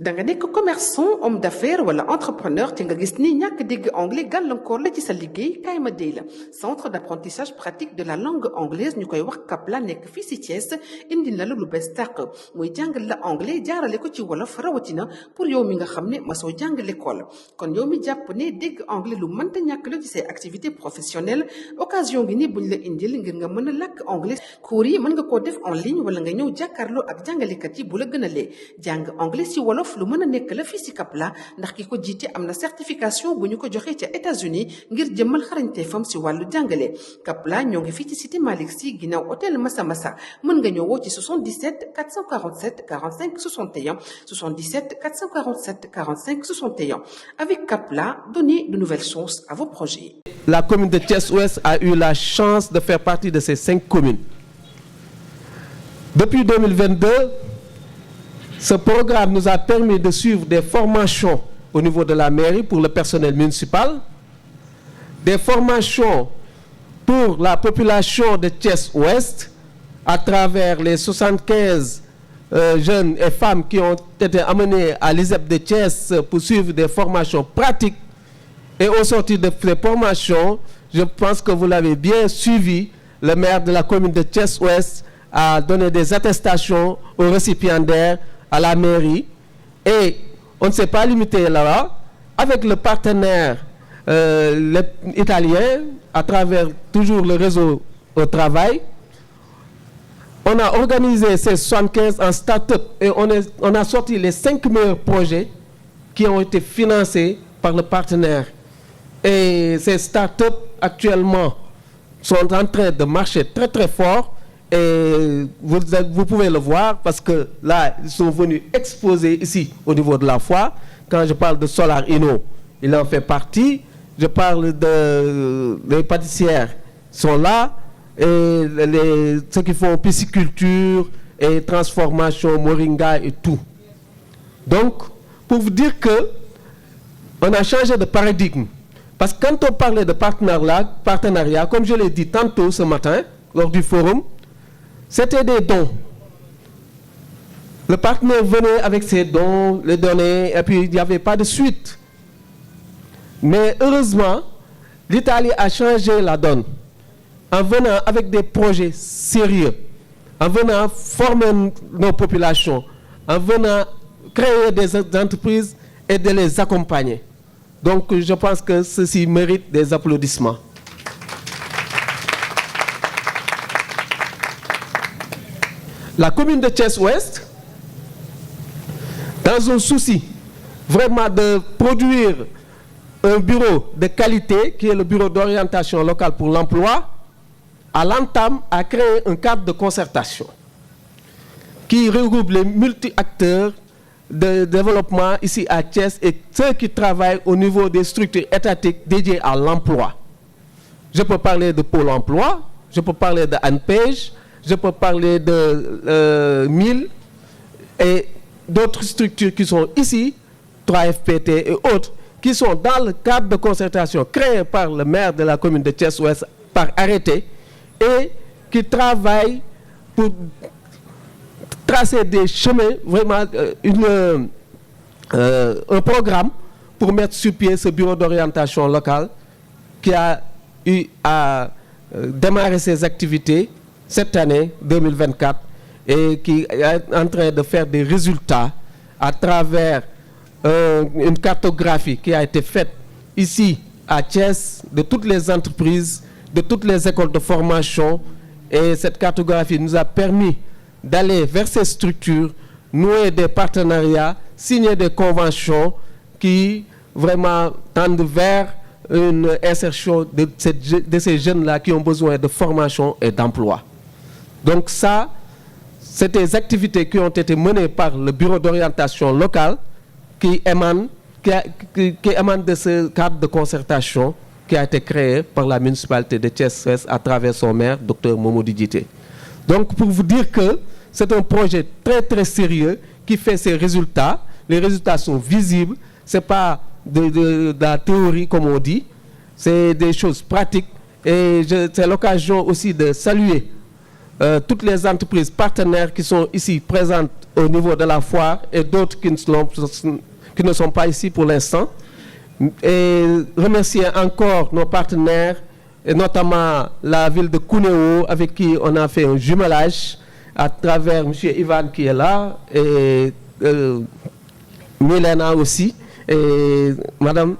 da nga nekk commerçant homme d'affaires wala entrepreneur te nga gis ni ñàkk dégg anglais gàllankoor la ci sa liggéey kaay ma dey la centre d'apprentissage pratique de la langue anglaise ñu koy wax CAPLA nekk fii si Thiès indi na la lu bees tàq muy jàngal la anglais jaarale ko ci wolof rawatina pour yow mi nga xam ne masoo jàng l'école kon yow mi jàpp ne dégg anglais lu mënta ñàkk la ci say activités professionnelles occasion gi ni buñ la indil ngir nga mën a làkk anglais cours yi mën nga koo def en ligne wala nga ñëw jàkkaarloo ak jàngalekat yi bu la gënalee jàng anglais si wolof lu mën a nekk la fii si CAPLA ndax ki ko jiite am na certification bu ñu ko joxee ca États-Unis ngir jëmmal xarañteefam si wàllu jàngale CAPLA ñoo ngi fii ci cité Malick Sy ginnaaw hôtel Massa Massa mën nga ñëw woo ci 77 447 45 61 77 447 45 61 avec CAPLA, donnez de nouvelles chances à vos projets. La commune de Thiès-Ouest a eu la chance de faire partie de ces 5 communes. Depuis 2022, ce programme nous a permis de suivre des formations au niveau de la mairie pour le personnel municipal, des formations pour la population de Thiès-Ouest à travers les 75 jeunes et femmes qui ont été amenés à l'ISEP de Thiès pour suivre des formations pratiques. Et au sortir de ces formations, je pense que vous l'avez bien suivi, le maire de la commune de Thiès-Ouest a donné des attestations aux récipiendaires à la mairie. Et on ne s'est pas limité là-bas. Avec le partenaire italien, à travers toujours le réseau au travail, on a organisé ces 75 en start-up et on a sorti les 5 meilleurs projets qui ont été financés par le partenaire. Et ces start-up actuellement sont en train de marcher très très fort et vous pouvez le voir parce que là ils sont venus exposer ici au niveau de la foire. Quand je parle de Solar Inno, il en fait partie. Je parle des pâtissières sont là et ceux qui font pisciculture et transformation moringa et tout. Donc pour vous dire que on a changé de paradigme. Parce que quand on parlait de partenariat, comme je l'ai dit tantôt ce matin, lors du forum, c'était des dons. Le partenaire venait avec ses dons, les donnait, et puis il n'y avait pas de suite. Mais heureusement, l'Italie a changé la donne en venant avec des projets sérieux, en venant former nos populations, en venant créer des entreprises et de les accompagner. Donc je pense que ceci mérite des applaudissements. La commune de Thiès-Ouest, dans un souci vraiment de produire un bureau de qualité, qui est le bureau d'orientation locale pour l'emploi, à l'entame a créé un cadre de concertation qui regroupe les multi-acteurs de développement ici à Thiès et ceux qui travaillent au niveau des structures étatiques dédiées à l'emploi. Je peux parler de Pôle emploi, je peux parler de ANPEJ, je peux parler de MIL et d'autres structures qui sont ici, 3FPT et autres, qui sont dans le cadre de concertation créé par le maire de la commune de Thiès-Ouest par arrêté et qui travaillent pour tracer des chemins, vraiment un programme pour mettre sur pied ce bureau d'orientation locale qui a eu à démarrer ses activités cette année 2024 et qui est en train de faire des résultats à travers une cartographie qui a été faite ici à Thiès de toutes les entreprises, de toutes les écoles de formation et cette cartographie nous a permis d'aller vers ces structures, nouer des partenariats, signer des conventions qui vraiment tendent vers une insertion de ces jeunes-là qui ont besoin de formation et d'emploi. Donc ça, c'est des activités qui ont été menées par le bureau d'orientation locale qui émanent de ce cadre de concertation qui a été créé par la municipalité de Thiès-Ouest à travers son maire, Dr Momodi Djité. Donc pour vous dire que c'est un projet très très sérieux qui fait ses résultats. Les résultats sont visibles. Ce n'est pas de la théorie comme on dit. C'est des choses pratiques. Et c'est l'occasion aussi de saluer toutes les entreprises partenaires qui sont ici présentes au niveau de la foire et d'autres qui ne sont pas ici pour l'instant. Et remercier encore nos partenaires, et notamment la ville de Cuneo, avec qui on a fait un jumelage à travers M. Ivan qui est là, et Milena aussi, et Mme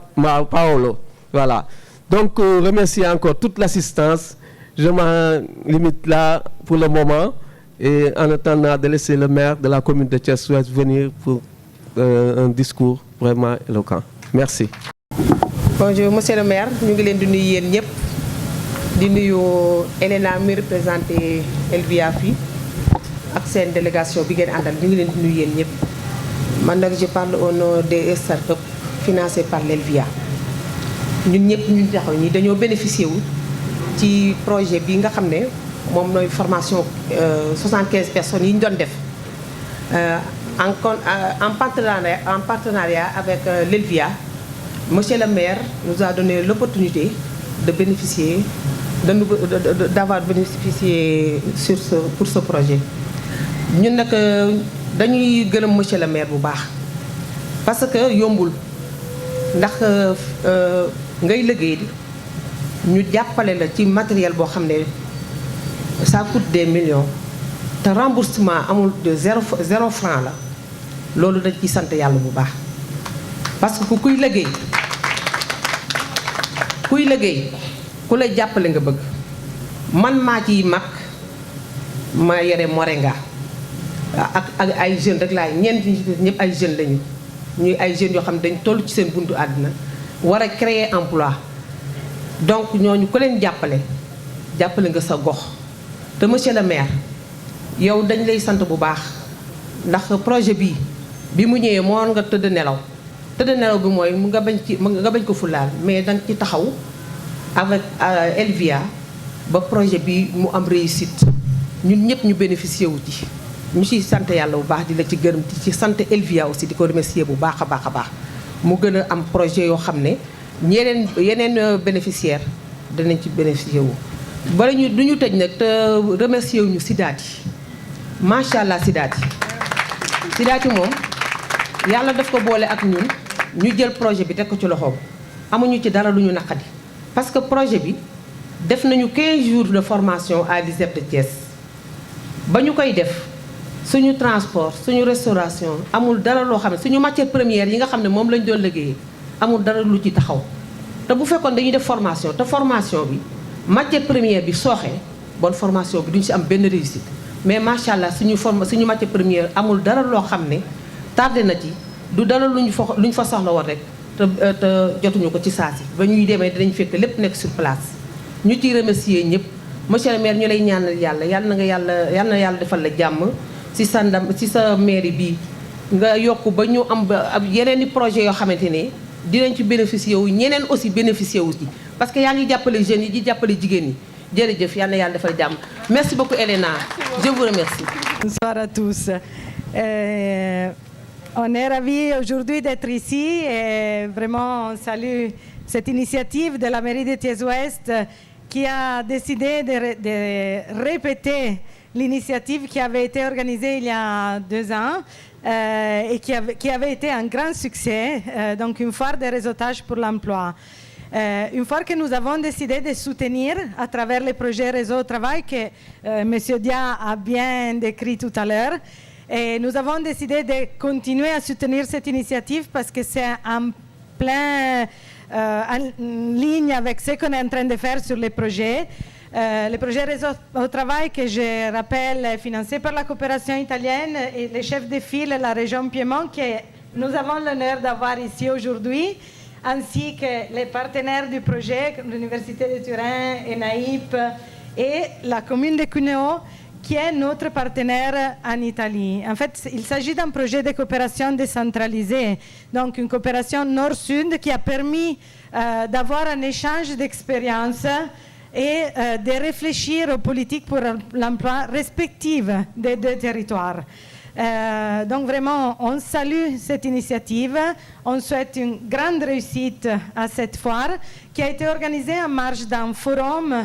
Paolo. Voilà. Donc, remercier encore toute l'assistance. Je m'en limite là pour le moment, et en attendant de laisser le maire de la commune de Thiès-Ouest venir pour un discours vraiment éloquent. Merci. Bonjour, monsieur le maire. Nous sommes Elena mi représenté Elvia fi ak sen délégation bi ngeen andal ñu ngi leen di nuyu yeen ñep man nak je parle au nom des startups financées par l'Elvia ñun ñep ñu taxaw ñi dañoo bénéficier wu ci projet bi nga xamné mom noy formation 75 personnes yi ñu doon def en partenariat avec l'Elvia. Monsieur le maire nous a donné l'opportunité de bénéficier d'avoir bénéficié pour ce projet. Nous dañuy gërëm monsieur le maire bu baax parce que yombul ndax ngay liggéey ñu jàppale la ci matériel boo xam ne ça coûte des millions te remboursement amul de zéro franc la loolu dañ ciy sant yàlla bu baax parce que kuy liggéey ku lay jàppale nga bëgg man maa ciy mag ma yore Moringa ak ay jeunes rek laay ñeent ñëpp ay jeunes lañu ñuy ay jeunes yoo xam ne dañ toll ci seen buntu àddina war a créer emploi donc ñooñu ku leen jàppale nga sa gox te monsieur le maire yow dañ lay sant bu baax ndax projet bi mu ñëwee moo nga tëdd nelaw bi mooy nga bañ ko fulaal mais danga ci taxaw avec Elvia ba projet bi mu am réussite ñun ñëpp ñu bénéficier wu ci ñu ciy sant yàlla bu baax di la ci gërëm ci sant Elvia aussi di ko remercier bu baax a baax mu gën a am projet yoo xam ne yeneen bénéficiaire danañ ci bénéficier wu bala ñu du ñu tëj nag te remercier wu ñu Sidaati macha allah Sidaati moom yàlla daf ko boole ak ñun ñu jël projet bi teg ko ci loxoom amuñu ci dara lu ñu naqadi parce que projet bi def nañu 15 jours de formation à l'ISEP de Thiès ba ñu koy def suñu transport suñu restauration amul dara loo xam ne suñu matière première yi nga xam ne moom lañ doon liggéeyee amul dara lu ci taxaw te bu fekkoon dañuy def formation te formation bi matière première bi sooxee bonne formation bi duñ ci am benn réussite mais macha allah suñu matière première amul dara loo xam ne tardé na ci du dara luñ fa soxla woon rek te jotuñu ko ci saasi ba ñuy demee dinañ fekk lépp nekk sur place ñu ciy remercier ñëpp monsieur le maire ñu lay ñaanal yàlla na yàlla defal la jàmm ci sa ndam ci sa mairie bi nga yokk ba ñu am yeneen i projet yoo xamante ne dinañ ci bénéficier wu ñeneen aussi bénéficier wu ci parce que yaa ngi jàppale jeunes yi di jàppale jigéen ñi jërëjëf yal na yàlla defal jàmm merci beaucoup Elena je vous remercie. Bonsoir à tous. On est ravis aujourd'hui d'être ici et vraiment on salue cette initiative de la mairie de Thiès-Ouest qui a décidé de répéter l'initiative qui avait été organisée il y a 2 ans et qui avait été un grand succès, donc une foire de réseautage pour l'emploi. Une fois que nous avons décidé de soutenir à travers les projets Réseau au Travail que M. Dia a bien décrit tout à l'heure, et nous avons décidé de continuer à soutenir cette initiative parce que c'est en plein en ligne avec ce qu'on est en train de faire sur les projets. Le projet Réseau au Travail, que je rappelle, est financé par la coopération italienne et les chefs de file de la région Piémont, que nous avons l'honneur d'avoir ici aujourd'hui, ainsi que les partenaires du projet, comme l'Université de Turin, ENAIP et la commune de Cuneo, qui est notre partenaire en Italie. En fait, il s'agit d'un projet de coopération décentralisée, donc une coopération nord-sud qui a permis d'avoir un échange d'expériences et de réfléchir aux politiques pour l'emploi respectives des 2 territoires. Donc vraiment, on salue cette initiative. On souhaite une grande réussite à cette foire qui a été organisée en marge d'un forum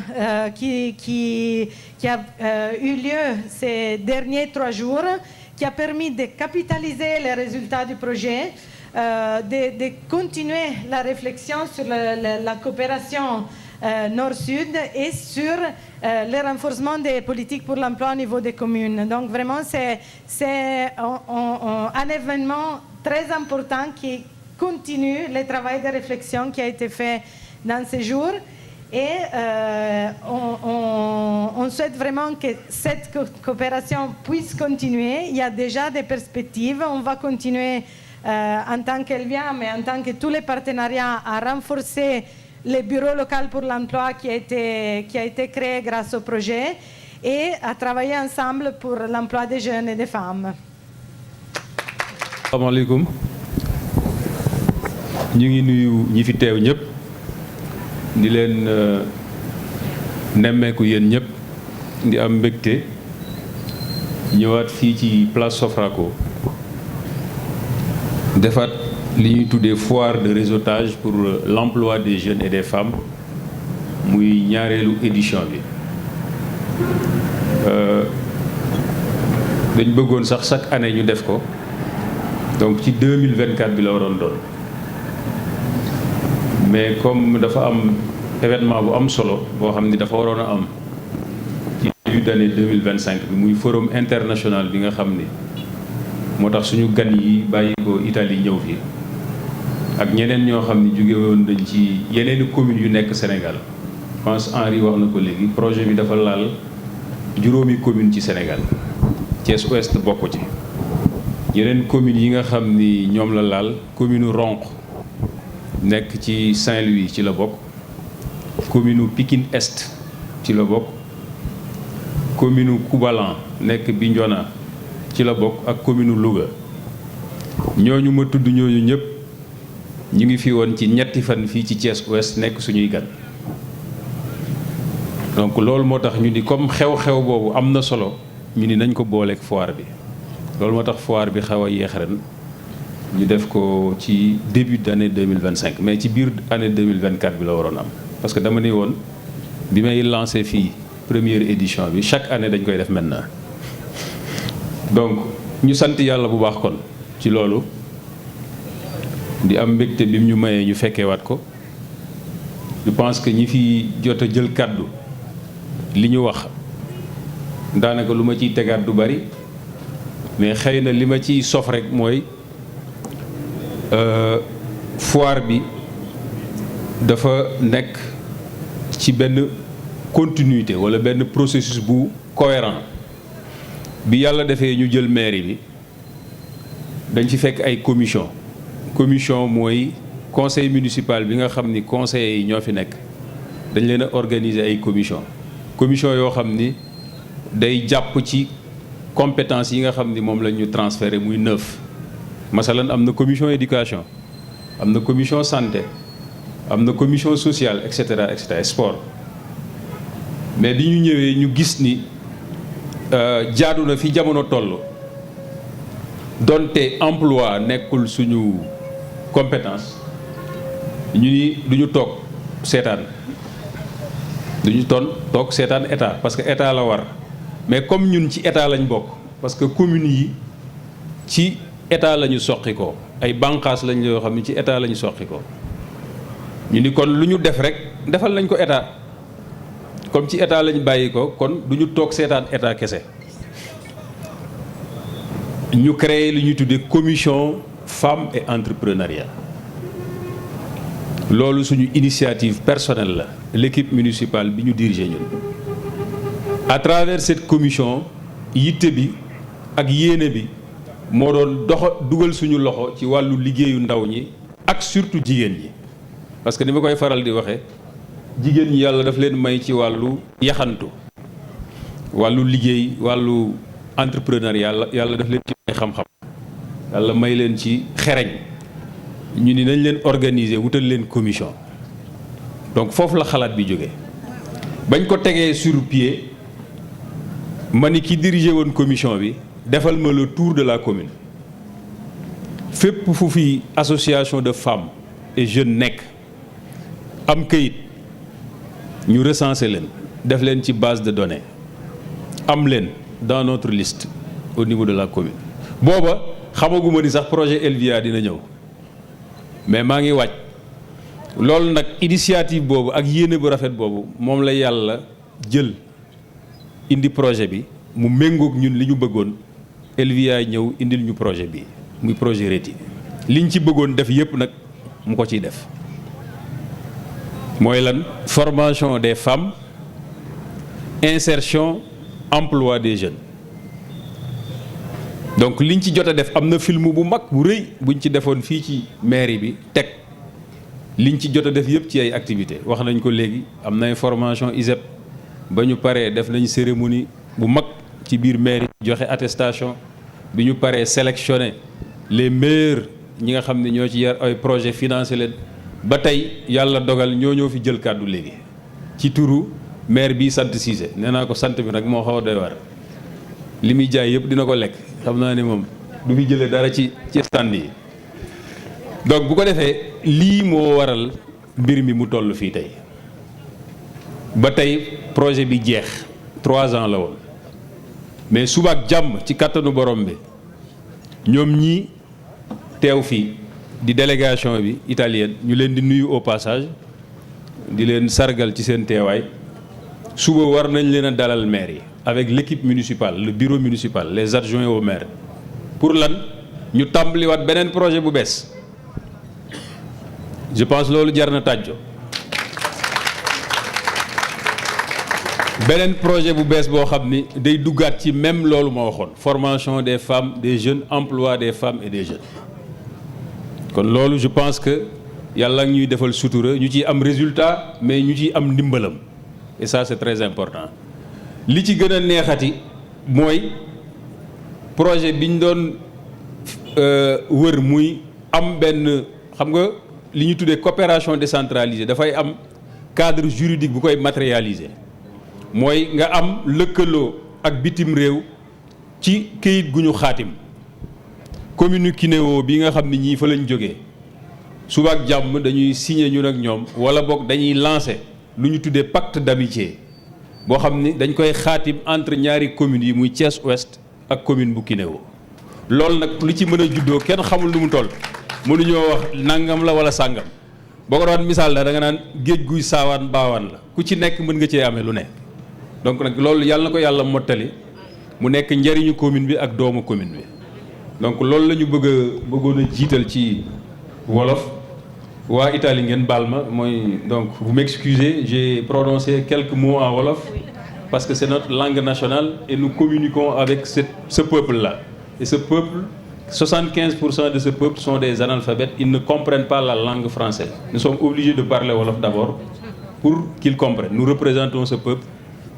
qui a eu lieu ces derniers 3 jours, qui a permis de capitaliser les résultats du projet, de continuer la réflexion sur la coopération Nord-Sud et sur le renforcement des politiques pour l'emploi au niveau des communes. Donc vraiment, c'est un événement très important qui continue le travail de réflexion qui a été fait dans ces jours. Et on souhaite vraiment que cette coopération puisse continuer. Il y a déjà des perspectives. On va continuer en tant qu'Elvia, mais en tant que tous les partenariats, à renforcer le bureau local pour l'emploi qui a été créé grâce au projet et à travailler ensemble pour l'emploi des jeunes et des femmes. Asalaamaaleykum ñu ngi nuyu ñi fi teew ñëpp di leen nemmeeku yéen ñëpp di am mbégte ñëwaat fii ci place Sofraco defaat li ñuy tuddee foire de réseautage pour l'emploi des jeunes et des femmes muy ñaareelu édition bi dañ bëggoon sax chaque année ñu def ko donc ci 2024 bi la waroon doon mais comme dafa am événement bu am solo boo xam ni dafa waroon a am ci début d'année 2025 bi muy forum international bi nga xam ni moo tax suñu gan yi bàyyi ko Italie ñëw fi ak ñeneen ñoo xam ni jóge woon dañ ci yeneeni communes yu nekk Sénégal je pense Henri wax na ko léegi projet bi dafa laal juróomi commune ci Sénégal Thiès Ouest bokk ci yeneen communes yi nga xam ni ñoom la laal commune Ronk nekk ci Saint-Louis ci la bokk commune Pikine Est ci la bokk commune Koubalan nekk Bignona ci la bokk ak commune Louga ñooñu ma tudd ñooñu ñëpp ñu ngi fi woon ci ñetti fan fii ci Thiès Ouest nekk suñuy gan donc loolu moo tax ñu ni comme xew-xew boobu am na solo ñu ni nañ ko booleeg foire bi loolu moo tax foire bi xaw a yéex ren ñu def ko ci début d'année 2025 mais ci biir année 2024 bi la waroon am parce que dama ne woon bi may lancé fii première édition bi chaque année dañ koy def maintenant donc ñu sant yàlla bu baax kon ci loolu di am mbégte bi ñu mayee ñu fekkeewaat ko je pense que ñi fi jot a jël kàddu li ñu wax daanaka lu ma ciy tegaat du bari mais xëy na li ma ciy sof rek mooy foire bi dafa nekk ci benn continuité walla benn processus bu cohérent bi yàlla defee ñu jël mairie bi dañ ci fekk ay commission mooy conseil municipal bi nga xam ni conseillers yi ñoo fi nekk dañ leen a organiser ay commission yoo xam ni day jàpp ci compétence yi nga xam ni moom la ñu transféré muy 9 masalan am na commission éducation am na commission santé am na commission sociale et cetera sport mais bi ñu ñëwee ñu gis ni jaadu na fi jamono toll donte emploi nekkul suñu compétence ñu ni duñu toog seetaan état parce que état la war mais comme ñun ci état lañ bokk parce que communes yi ci état la ñu soqi ko ay bànqaas lañ yoo xam ne ci état la ñu soqi ko ñu ni kon lu ñu def rek defal nañ ko état comme ci état lañ bàyyi ko kon du ñu toog seetaan état kese ñu créé li ñuy tuddee commission femmes et entrepreneuriat loolu suñu initiative personnelle la l'équipe municipale bi ñu dirigé ñun à travers cette commission yitte bi ak yéene bi moo doon dugal suñu loxo ci wàllu liggéeyu ndaw ñi ak surtout jigéen ñi parce que ni ma koy faral di waxee jigéen ñi yàlla daf leen may ci wàllu yaxantu wàllu liggéey wàllu entrepreneuriat yàlla daf leen ci may xam-xam yàlla may leen ci xereñ ñu ni nañ leen organiser wutal leen commission donc foofu la xalaat bi jógee bañ ko tegee sur pied ma ni ki diriger woon commission bi defal ma le tour de la commune fépp fu fi association de femmes et jeunes nekk am këyit ñu recenser leen def leen ci base de données am leen dans notre liste au niveau de la commune. booba xamaguma ni sax projet Elvia dina ñëw mais maa ngi waaj loolu nag initiative boobu ak yéene bu rafet boobu moom la yàlla jël indi projet bi mu méngoog ñun li ñu bëggoon Elvia ñëw indil ñu projet bi muy projet RETI liñ ci bëggoon def yépp nag mu ko ciy def mooy lan formation des femmes insertion emploi des jeunes. donc liñ ci jot a def am na film bu mag bu rëy buñ ci defoon fii ci mairie bi teg liñ ci jot a def yëpp ci ay activités wax nañ ko léegi am na formation ISEP ba ñu paree def nañ cérémonie bu mag ci biir mairie joxe attestation bi ñu paree sélectionné les meilleurs ñi nga xam ne ñoo ci yar ay projet financé leen ba tey yàlla dogal ñoo fi jël kàddu léegi ci turu maire bi sant Cissé nee naa ko sant bi nag moo xaw a doy war li muy jaay yëpp dina ko lekk xam naa ne moom du fi jëlee dara ci stand yi donc bu ko defee lii moo waral mbir mi mu toll fii tey ba tey projet bi jeex 3 ans la woon mais suba ak jàmm ci kàttanu borom bi ñoom ñii teew fii di délégation bi italienne ñu leen di nuyu au passage di leen sargal ci seen teewaay suba war nañ leen a dalal maire yi avec l'équipe municipale le bureau municipal les adjoints au maire pour lan ñu tàmbaliwaat beneen projet bu bees je pense loolu jar na tàjjo beneen projet bu bees boo xam ni day duggaat ci même loolu ma waxoon formation des femmes des jeunes emploi des femmes et des jeunes kon loolu je pense que yàlla ñuy defal sutura ñu ciy am résultat mais ñu ciy am ndimbalam et ça c'est très important li ci gën a neexati mooy projet bi ñu doon wër muy am benn xam nga li ñu tuddee coopération décentralisée dafay am cadre juridique bu koy matérialiser mooy nga am lëkkaloo ak bitim réew ci këyit gu ñu xaatim commune Kinéo bi nga xam ne ñii fa lañ jógee suba ak jàmm dañuy signer ñun ak ñoom wala boog dañuy lancer lu ñu tuddee pacte d'amitié boo xam ni dañ koy xaatim entre ñaari communes yi muy Thiès Ouest ak commune bu Kinéo loolu nag li ci mën a juddoo kenn xamul lu mu toll mënuñoo wax nangam la wala sàngam boo ko doon misaal da nga naan géej guy saawaan baawaan la ku ci nekk mën nga cee amee lu ne donc nag loolu yàlla na ko yàlla mottali mu nekk njariñu commune bi ak doomu commune bi donc loolu la ñu bëggoon a jiital ci wolof waa Italie ngeen baal ma mooy donc vous m'excusez j'ai prononcé quelques mots en wolof parce que c'est notre langue nationale et nous communiquons avec ce peuple-là et ce peuple 75% de ce peuple sont des analphabètes ils ne comprennent pas la langue française nous sommes obligés de parler wolof d'abord pour qu'ils comprennent nous représentons ce peuple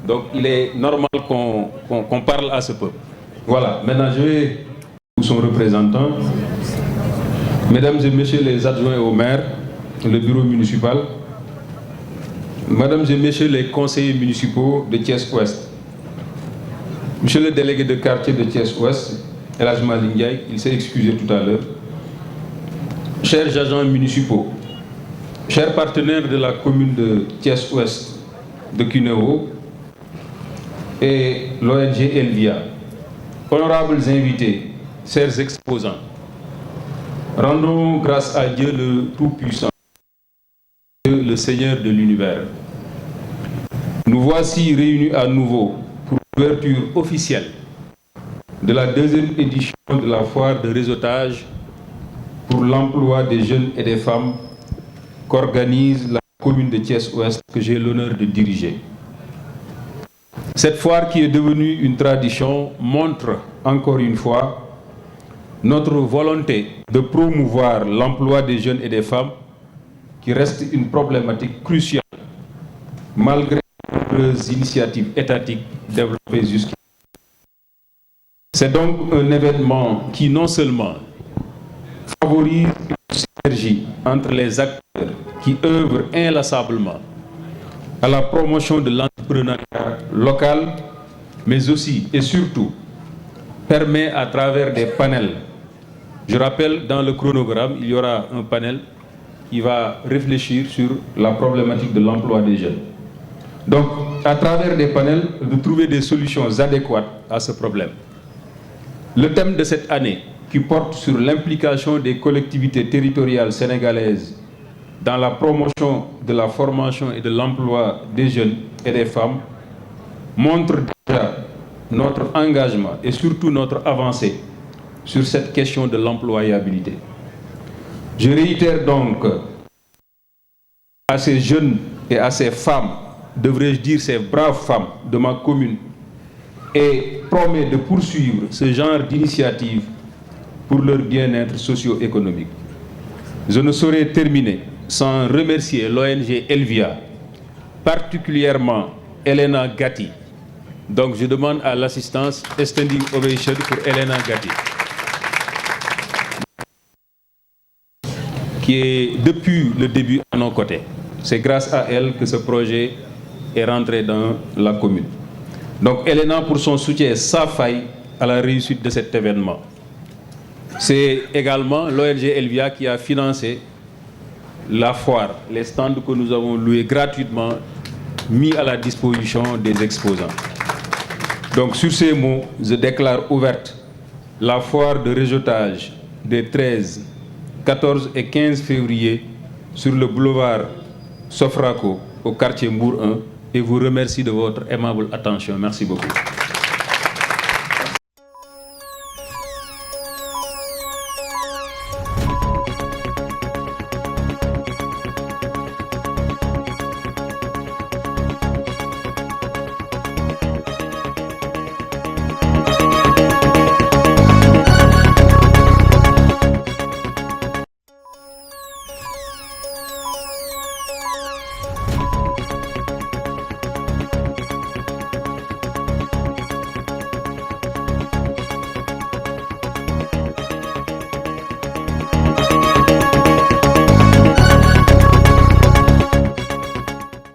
donc il est normal qu'on parle à ce peuple voilà maintenant je vais son représentant mesdames et messieurs les adjoints au maire le bureau municipal mesdames et messieurs les conseillers municipaux de Thiès-Ouest monsieur le délégué de quartier de Thiès-Ouest El Hadj Malick Ndiaye il s'est excusé tout à l'heure chers agents municipaux chers partenaires de la commune de Thiès-Ouest de Kinéo et l'ONG Elvia honorables invités chers exposants rendons grâce à Dieu le Tout-Puissant le Seigneur de l'univers nous voici réunis à nouveau pour l'ouverture officielle de la 2e édition de la foire de réseautage pour l'emploi des jeunes et des femmes qu'organise la commune de Thiès-Ouest que j'ai l'honneur de diriger. Cette foire qui est devenue une tradition montre encore une fois notre volonté de promouvoir l'emploi des jeunes et des femmes qui reste une problématique cruciale malgré les initiatives étatiques développées jusqu'ici. C'est donc un événement qui non seulement favorise une synergie entre les acteurs qui œuvrent inlassablement à la promotion de l'entrepreneuriat local, mais aussi et surtout permet à travers des panels, je rappelle dans le chronogramme, il y aura un panel qui va réfléchir sur la problématique de l'emploi des jeunes. Donc, à travers des panels, de trouver des solutions adéquates à ce problème. Le thème de cette année, qui porte sur l'implication des collectivités territoriales sénégalaises dans la promotion de la formation et de l'emploi des jeunes et des femmes, montre déjà notre engagement et surtout notre avancée sur cette question de l'employabilité. Je réitère donc à ces jeunes et à ces femmes, devrais-je dire ces braves femmes de ma commune, et promets de poursuivre ce genre d'initiative pour leur bien-être socio-économique. Je ne saurais terminer sans remercier l'ONG Elvia, particulièrement Elena Gatti. Donc je demande à l'assistance Standing Ovation pour Elena Gatti, qui est depuis le début à nos côtés. C'est grâce à elle que ce projet est rentré dans la commune. Donc Elena pour son soutien sans faille à la réussite de cet événement. C'est également l'ONG Elvia qui a financé la foire, les stands que nous avons loués gratuitement, mis à la disposition des exposants. Donc sur ces mots, je déclare ouverte la foire de réseautage des 13, 14 et 15 février sur le boulevard Sofraco au quartier Mbour 1 et vous remercie de votre aimable attention. Merci beaucoup.